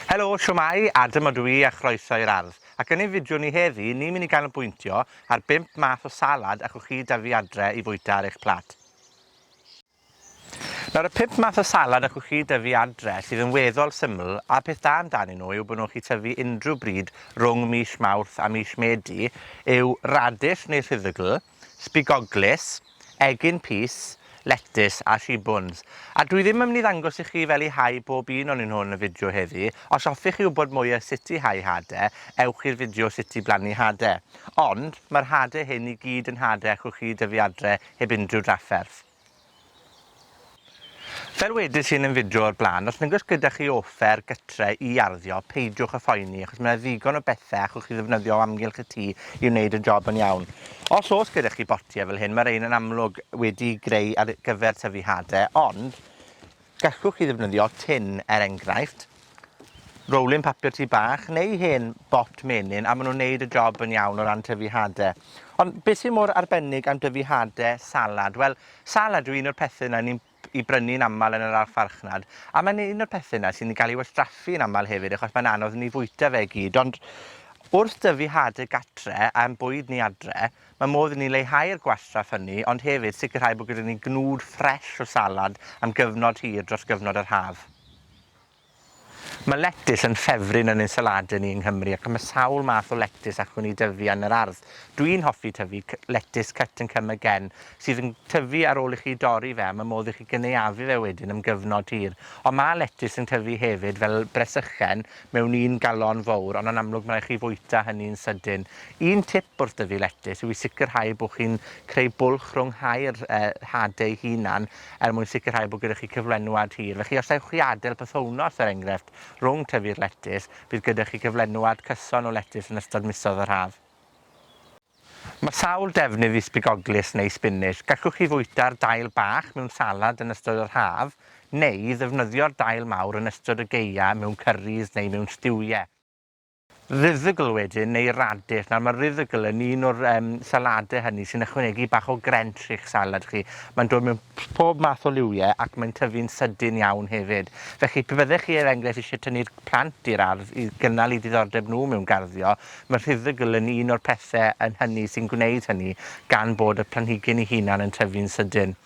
Helo, siwmai, Adam ydw I a chroeso i'r ardd. Ac yn ein fideo ni heddi, ni'n mynd i ganolbwyntio ar 5 math o salad allwch chi dyfu adre i fwyta ar eich plat. Nawr, y 5 math o salad allwch chi dyfu adre sydd yn weddol syml, a peth da amdanyn nhw yw bod nhw'n chi tyfu unrhyw bryd rhwng mis Mawrth a mis Medi, yw radish neu rhuddygl, sbigoglys, egin pys, letys a sibwns. A dwi ddim yn mynd i ddangos i chi fel i hau bob un o'n hwn yn y fideo heddi. Os hoffech chi wybod mwy o sut i hau hade, ewch i'r fideo sut i blannu hade. Ond mae'r hade hyn i gyd yn hade allwch chi dyfu adre heb unrhyw drafferth. Fel wedys i'n yn fideo o'r blaen, os nag oes gyda chi offer gytre i arddio, peidiwch y phoeni, achos mae ddigon o bethau allwch chi ddefnyddio o amgylch y tŷ i wneud y job yn iawn. Os oes gyda chi botiau fel hyn, mae rhain yn amlwg wedi greu ar gyfer tyfu hade, ond gallwch chi ddefnyddio tin enghraifft, rolling papur tŷ bach, neu hen bot menyn, a maen nhw'n wneud y job yn iawn o ran tyfu hade. Ond beth sy'n mor arbennig am dyfu hade salad? Wel, salad yw un o'r pethau yna ni'n i brynu'n aml yn yr ardd farchnad. A mae'n un o'r pethau yna sy'n cael ei wastraffu'n aml hefyd, achos mae'n anodd ni fwyta fe gyd. Ond wrth dyfu hade gatre a'n bwyd ni adre, mae modd i ni leihau'r gwastraff hynny, ond hefyd sicrhau bod gyda ni gnwd ffres o salad am gyfnod hir dros gyfnod yr haf. Mae letys yn ffefryn yn ein saladau ni yng Nghymru, ac mae sawl math o letys allwn ni dyfu yn yr ardd. Dwi'n hoffi tyfu letys cut and come again, sydd yn tyfu ar ôl i chi dorri fe, mae modd i chi gynaeafu fe wedyn am gyfnod hir. Ond mae letys yn tyfu hefyd fel bresychen mewn un galon fawr, ond yn amlwg mae chi fwyta hynny'n sydyn. Un tip wrth dyfu letys yw i sicrhau bod chi'n creu bwlch rhwng hau'r hadau hunan mwyn sicrhau bod gyda chi cyflenwad hir. Felly os ewch chi adael pythownos er enghraifft rhwng tyfu'r letys, bydd gyda chi gyflenwad cyson o letys yn ystod misoedd yr haf. Mae sawl defnydd i sbigoglys neu spinach. Gallwch chi fwyta'r dail bach mewn salad yn ystod yr haf, neu ddefnyddio'r dail mawr yn ystod y gaea mewn cyrris neu mewn stiwiau. Rhuddygl wedyn, neu radish. Nawr, mae rhuddygl yn un o'r saladau hynny sy'n ychwanegu bach o grench i'ch salad chi. Mae'n dod mewn pob math o liwiau ac mae'n tyfu'n sydyn iawn hefyd. Felly, pe byddech chi er enghraifft eisiau tynnu'r plant i'r ardd i gynnal i diddordeb nhw mewn garddio, mae rhuddygl yn un o'r pethau yn hynny sy'n gwneud hynny gan bod y planhigyn ei hunan yn tyfu'n sydyn.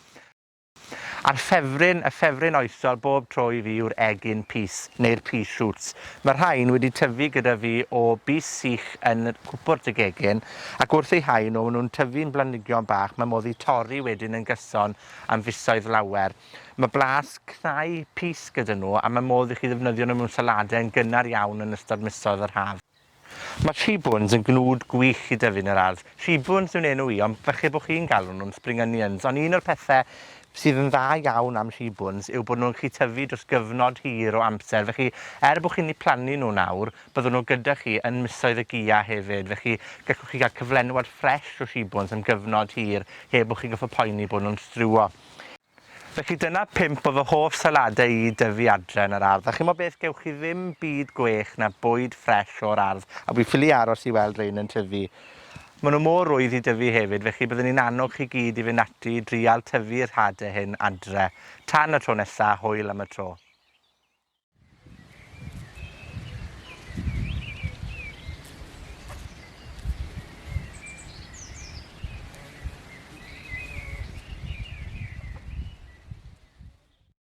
A'r y ffefryn oesol bob tro i fi yw'r egin pys, neu'r pys shoots. Mae rhain wedi tyfu gyda fi o bys sych yn cwpwrt y gegin, ac wrth eu hau nhw, nhw'n tyfu'n blanhigion bach, mae modd i torri wedyn yn gyson am fisoedd lawer. Mae blas cnau pys gyda nhw, a mae modd i chi ddefnyddio nhw mewn saladau yn gynnar iawn yn ystod misoedd yr haf. Mae sibwns yn gnwd gwych i dyfu yn yr ardd. Sibwns yw'n enw i, ond falle bod chi'n galw nhw'n spring onions. Ond un o'r pethau sydd yn dda iawn am sibwns yw bod nhw'n chi tyfu dros gyfnod hir o amser. Felly, bod chi'n eu plannu nhw nawr, byddwn nhw gyda chi yn misoedd y gia hefyd. Felly, gallwch chi gael cyflenwad ffres o sibwns am gyfnod hir, heb bod chi'n goffo poeni bod nhw'n strwywo. Felly dyna 5 o fy hoff saladau i dyfu adre yn yr ardd. A chi'n beth, gewch chi ddim byd gwech na bwyd ffres o'r ardd. A wi ffili aros i weld rhain yn tyfu. Maen nhw mor rwydd i dyfu hefyd, felly byddwn ni'n annog chi gyd i fynd ati i drial tyfu'r hadau hyn adre. Tan y tro nesaf, hwyl am y tro.